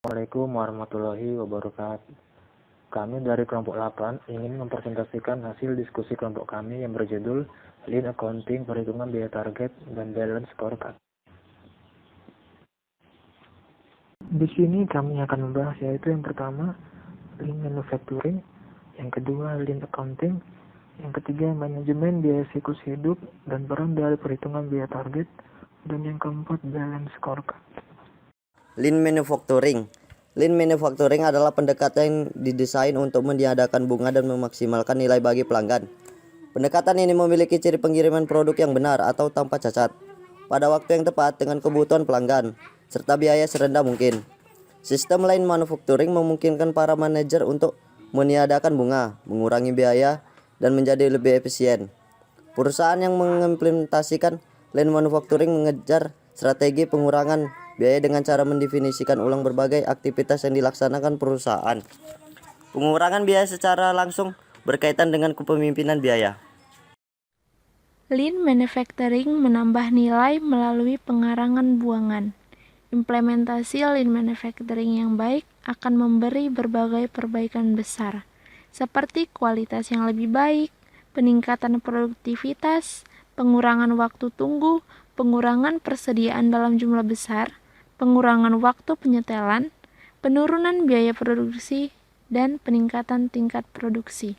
Assalamualaikum warahmatullahi wabarakatuh. Kami dari kelompok 8 ingin mempresentasikan hasil diskusi kelompok kami yang berjudul Lean Accounting, Perhitungan Biaya Target, dan Balance Scorecard. Di sini kami akan membahas yaitu yang pertama, Lean Manufacturing, yang kedua, Lean Accounting, yang ketiga, Manajemen Biaya Siklus Hidup dan peran dari perhitungan biaya target, dan yang keempat, Balance Scorecard. Lean Manufacturing. Lean Manufacturing adalah pendekatan yang didesain untuk meniadakan bunga dan memaksimalkan nilai bagi pelanggan. Pendekatan ini memiliki ciri pengiriman produk yang benar atau tanpa cacat, pada waktu yang tepat dengan kebutuhan pelanggan, serta biaya serendah mungkin. Sistem Lean Manufacturing memungkinkan para manajer untuk meniadakan bunga, mengurangi biaya, dan menjadi lebih efisien. Perusahaan yang mengimplementasikan Lean Manufacturing mengejar strategi pengurangan biaya dengan cara mendefinisikan ulang berbagai aktivitas yang dilaksanakan perusahaan. Pengurangan biaya secara langsung berkaitan dengan kepemimpinan biaya. Lean Manufacturing menambah nilai melalui pengurangan buangan. Implementasi Lean Manufacturing yang baik akan memberi berbagai perbaikan besar, seperti kualitas yang lebih baik, peningkatan produktivitas, pengurangan waktu tunggu, pengurangan persediaan dalam jumlah besar, pengurangan waktu penyetelan, penurunan biaya produksi, dan peningkatan tingkat produksi.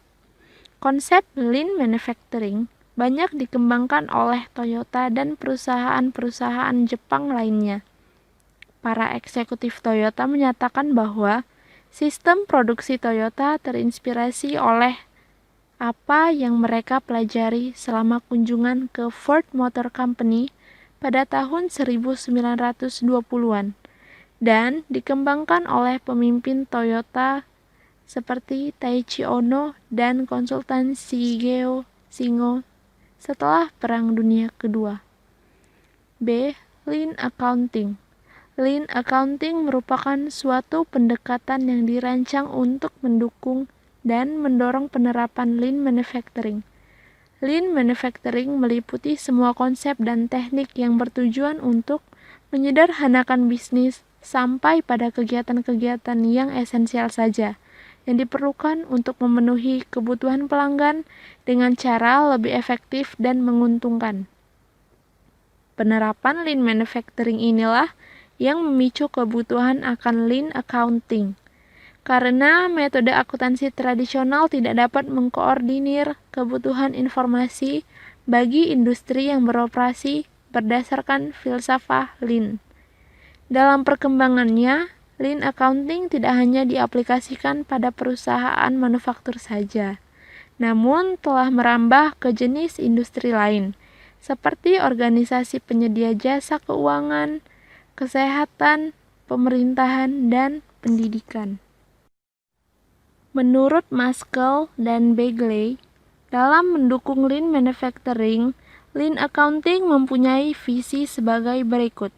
Konsep Lean Manufacturing banyak dikembangkan oleh Toyota dan perusahaan-perusahaan Jepang lainnya. Para eksekutif Toyota menyatakan bahwa sistem produksi Toyota terinspirasi oleh apa yang mereka pelajari selama kunjungan ke Ford Motor Company pada tahun 1920-an dan dikembangkan oleh pemimpin Toyota seperti Taiichi Ohno dan konsultan Shigeo Shingo setelah Perang Dunia Kedua. B. Lean Accounting. Lean Accounting merupakan suatu pendekatan yang dirancang untuk mendukung dan mendorong penerapan Lean Manufacturing. Lean Manufacturing meliputi semua konsep dan teknik yang bertujuan untuk menyederhanakan bisnis sampai pada kegiatan-kegiatan yang esensial saja, yang diperlukan untuk memenuhi kebutuhan pelanggan dengan cara lebih efektif dan menguntungkan. Penerapan Lean Manufacturing inilah yang memicu kebutuhan akan Lean Accounting. Karena metode akuntansi tradisional tidak dapat mengkoordinir kebutuhan informasi bagi industri yang beroperasi berdasarkan filsafat Lean. Dalam perkembangannya, Lean Accounting tidak hanya diaplikasikan pada perusahaan manufaktur saja, namun telah merambah ke jenis industri lain, seperti organisasi penyedia jasa keuangan, kesehatan, pemerintahan, dan pendidikan. Menurut Maskell dan Bagley, dalam mendukung Lean Manufacturing, Lean Accounting mempunyai visi sebagai berikut.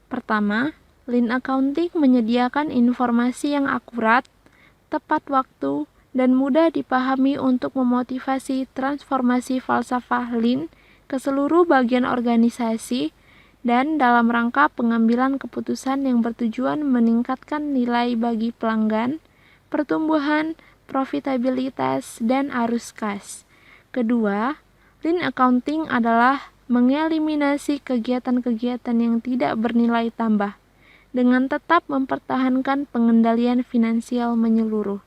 Pertama, Lean Accounting menyediakan informasi yang akurat, tepat waktu, dan mudah dipahami untuk memotivasi transformasi falsafah Lean ke seluruh bagian organisasi dan dalam rangka pengambilan keputusan yang bertujuan meningkatkan nilai bagi pelanggan, pertumbuhan, profitabilitas, dan arus kas. Kedua, Lean Accounting adalah mengeliminasi kegiatan-kegiatan yang tidak bernilai tambah, dengan tetap mempertahankan pengendalian finansial menyeluruh.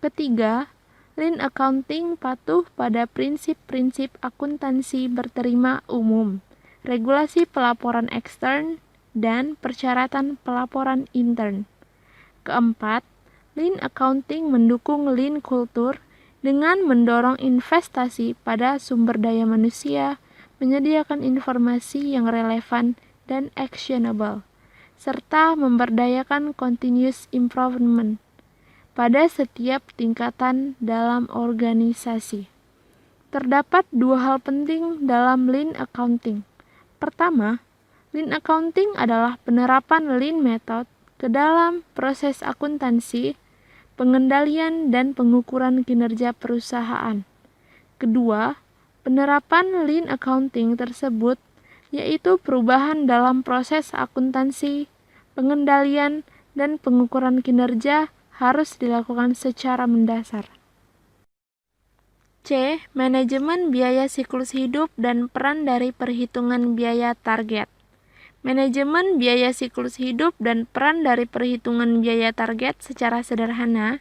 Ketiga, Lean Accounting patuh pada prinsip-prinsip akuntansi berterima umum, regulasi pelaporan ekstern, dan persyaratan pelaporan intern. Keempat, Lean Accounting mendukung Lean Culture dengan mendorong investasi pada sumber daya manusia, menyediakan informasi yang relevan dan actionable, serta memberdayakan continuous improvement pada setiap tingkatan dalam organisasi. Terdapat dua hal penting dalam Lean Accounting. Pertama, Lean Accounting adalah penerapan Lean Method ke dalam proses akuntansi, pengendalian, dan pengukuran kinerja perusahaan. Kedua, penerapan Lean Accounting tersebut yaitu perubahan dalam proses akuntansi, pengendalian, dan pengukuran kinerja harus dilakukan secara mendasar. C. Manajemen biaya siklus hidup dan peran dari perhitungan biaya target. Manajemen biaya siklus hidup dan peran dari perhitungan biaya target secara sederhana.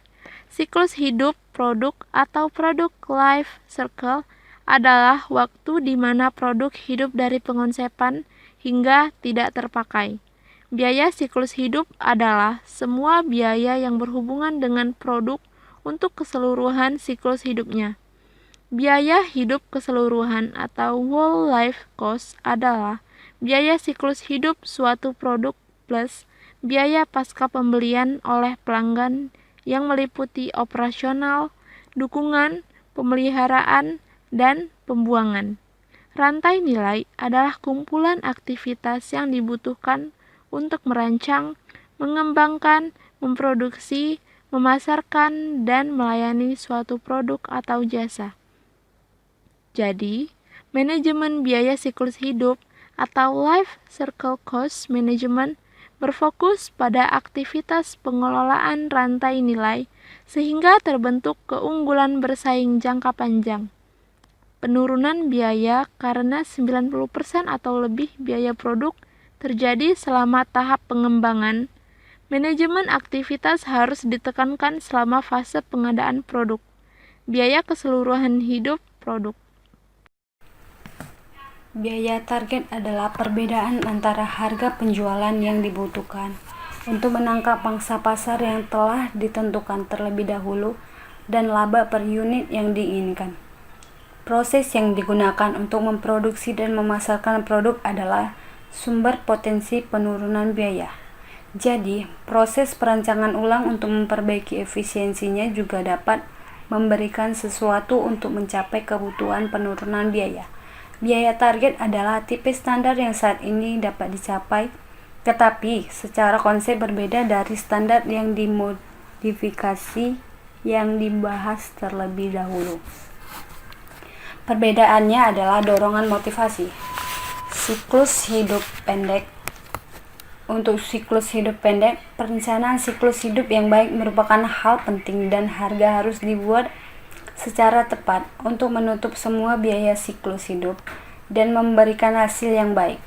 Siklus hidup produk atau produk life cycle adalah waktu di mana produk hidup dari pengonsepan hingga tidak terpakai. Biaya siklus hidup adalah semua biaya yang berhubungan dengan produk untuk keseluruhan siklus hidupnya. Biaya hidup keseluruhan atau whole life cost adalah biaya siklus hidup suatu produk plus biaya pasca pembelian oleh pelanggan yang meliputi operasional, dukungan, pemeliharaan, dan pembuangan. Rantai nilai adalah kumpulan aktivitas yang dibutuhkan untuk merancang, mengembangkan, memproduksi, memasarkan, dan melayani suatu produk atau jasa. Jadi, manajemen biaya siklus hidup atau life cycle cost management berfokus pada aktivitas pengelolaan rantai nilai sehingga terbentuk keunggulan bersaing jangka panjang. Penurunan biaya karena 90% atau lebih biaya produk terjadi selama tahap pengembangan. Manajemen aktivitas harus ditekankan selama fase pengadaan produk. Biaya keseluruhan hidup produk. Biaya target adalah perbedaan antara harga penjualan yang dibutuhkan untuk menangkap pangsa pasar yang telah ditentukan terlebih dahulu dan laba per unit yang diinginkan. Proses yang digunakan untuk memproduksi dan memasarkan produk adalah sumber potensi penurunan biaya. Jadi, proses perancangan ulang untuk memperbaiki efisiensinya juga dapat memberikan sesuatu untuk mencapai kebutuhan penurunan biaya. Biaya target adalah tipe standar yang saat ini dapat dicapai, tetapi secara konsep berbeda dari standar yang dimodifikasi yang dibahas terlebih dahulu. Perbedaannya adalah dorongan motivasi. Siklus hidup pendek. Untuk siklus hidup pendek, perencanaan siklus hidup yang baik merupakan hal penting dan harga harus dibuat secara tepat untuk menutup semua biaya siklus hidup dan memberikan hasil yang baik.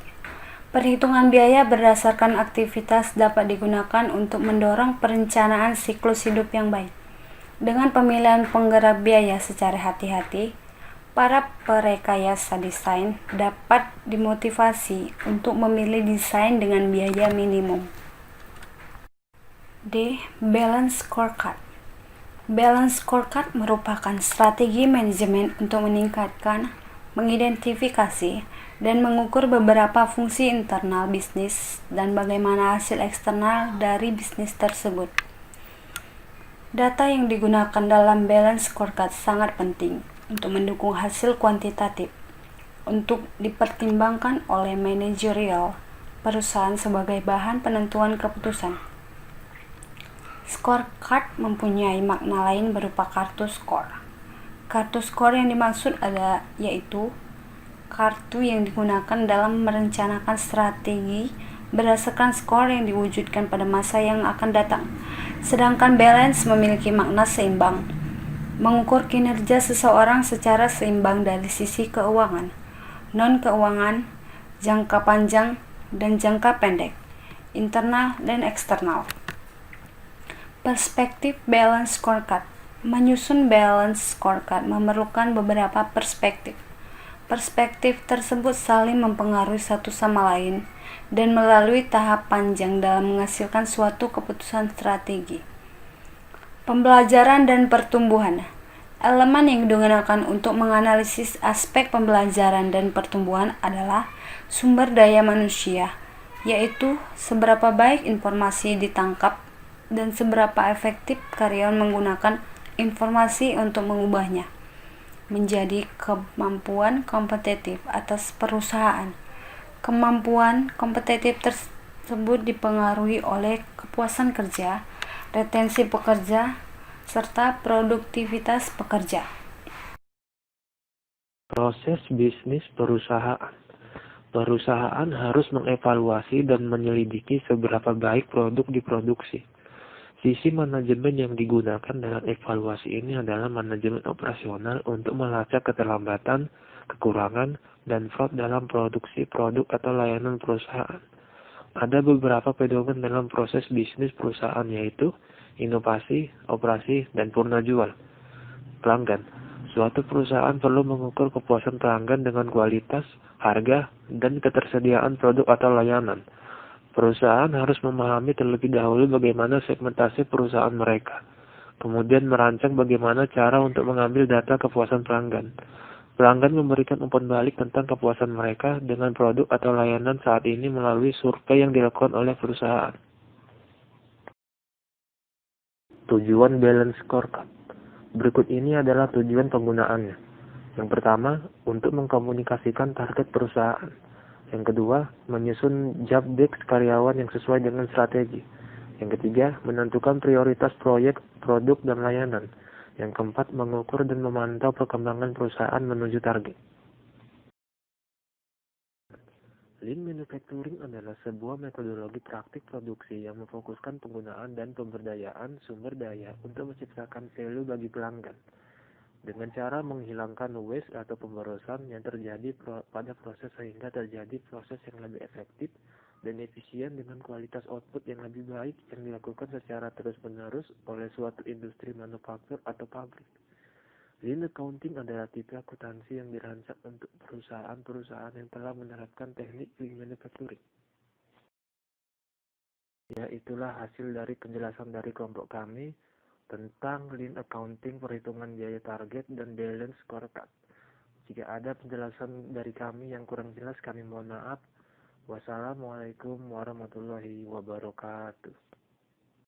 Perhitungan biaya berdasarkan aktivitas dapat digunakan untuk mendorong perencanaan siklus hidup yang baik. Dengan pemilihan penggerak biaya secara hati-hati, para perekayasa desain dapat dimotivasi untuk memilih desain dengan biaya minimum. D. Balance Scorecard. Balance Scorecard merupakan strategi manajemen untuk meningkatkan, mengidentifikasi, dan mengukur beberapa fungsi internal bisnis dan bagaimana hasil eksternal dari bisnis tersebut. Data yang digunakan dalam Balance Scorecard sangat penting untuk mendukung hasil kuantitatif untuk dipertimbangkan oleh manajerial perusahaan sebagai bahan penentuan keputusan. Scorecard mempunyai makna lain berupa kartu skor. Kartu skor yang dimaksud yaitu kartu yang digunakan dalam merencanakan strategi berdasarkan skor yang diwujudkan pada masa yang akan datang. Sedangkan balance memiliki makna seimbang, mengukur kinerja seseorang secara seimbang dari sisi keuangan, non-keuangan, jangka panjang, dan jangka pendek, internal dan eksternal. Perspektif Balance Scorecard. Menyusun Balance Scorecard memerlukan beberapa perspektif. Perspektif tersebut saling mempengaruhi satu sama lain dan melalui tahap panjang dalam menghasilkan suatu keputusan strategi. Pembelajaran dan pertumbuhan. Elemen yang digunakan untuk menganalisis aspek pembelajaran dan pertumbuhan adalah sumber daya manusia, yaitu seberapa baik informasi ditangkap dan seberapa efektif karyawan menggunakan informasi untuk mengubahnya menjadi kemampuan kompetitif atas perusahaan. Kemampuan kompetitif tersebut dipengaruhi oleh kepuasan kerja, retensi pekerja, serta produktivitas pekerja. Proses bisnis perusahaan. Perusahaan harus mengevaluasi dan menyelidiki seberapa baik produk diproduksi. Sisi manajemen yang digunakan dalam evaluasi ini adalah manajemen operasional untuk melacak keterlambatan, kekurangan, dan fraud dalam produksi produk atau layanan perusahaan. Ada beberapa pedoman dalam proses bisnis perusahaan, yaitu inovasi, operasi, dan purna jual. Pelanggan. Suatu perusahaan perlu mengukur kepuasan pelanggan dengan kualitas, harga, dan ketersediaan produk atau layanan. Perusahaan harus memahami terlebih dahulu bagaimana segmentasi perusahaan mereka, kemudian merancang bagaimana cara untuk mengambil data kepuasan pelanggan. Pelanggan memberikan umpan balik tentang kepuasan mereka dengan produk atau layanan saat ini melalui survei yang dilakukan oleh perusahaan. Tujuan balance scorecard. Berikut ini adalah tujuan penggunaannya. Yang pertama, untuk mengkomunikasikan target perusahaan. Yang kedua, menyusun job desk karyawan yang sesuai dengan strategi. Yang ketiga, menentukan prioritas proyek, produk, dan layanan. Yang keempat, mengukur dan memantau perkembangan perusahaan menuju target. Lean Manufacturing adalah sebuah metodologi praktik produksi yang memfokuskan penggunaan dan pemberdayaan sumber daya untuk menciptakan value bagi pelanggan, dengan cara menghilangkan waste atau pemborosan yang terjadi pada proses sehingga terjadi proses yang lebih efektif dan efisien dengan kualitas output yang lebih baik yang dilakukan secara terus-menerus oleh suatu industri manufaktur atau pabrik. Lean accounting adalah tipe akuntansi yang dirancang untuk perusahaan-perusahaan yang telah menerapkan teknik lean manufacturing. Ya, itulah hasil dari penjelasan dari kelompok kami tentang lean accounting, perhitungan biaya target, dan balance scorecard. Jika ada penjelasan dari kami yang kurang jelas, kami mohon maaf. Wassalamualaikum warahmatullahi wabarakatuh.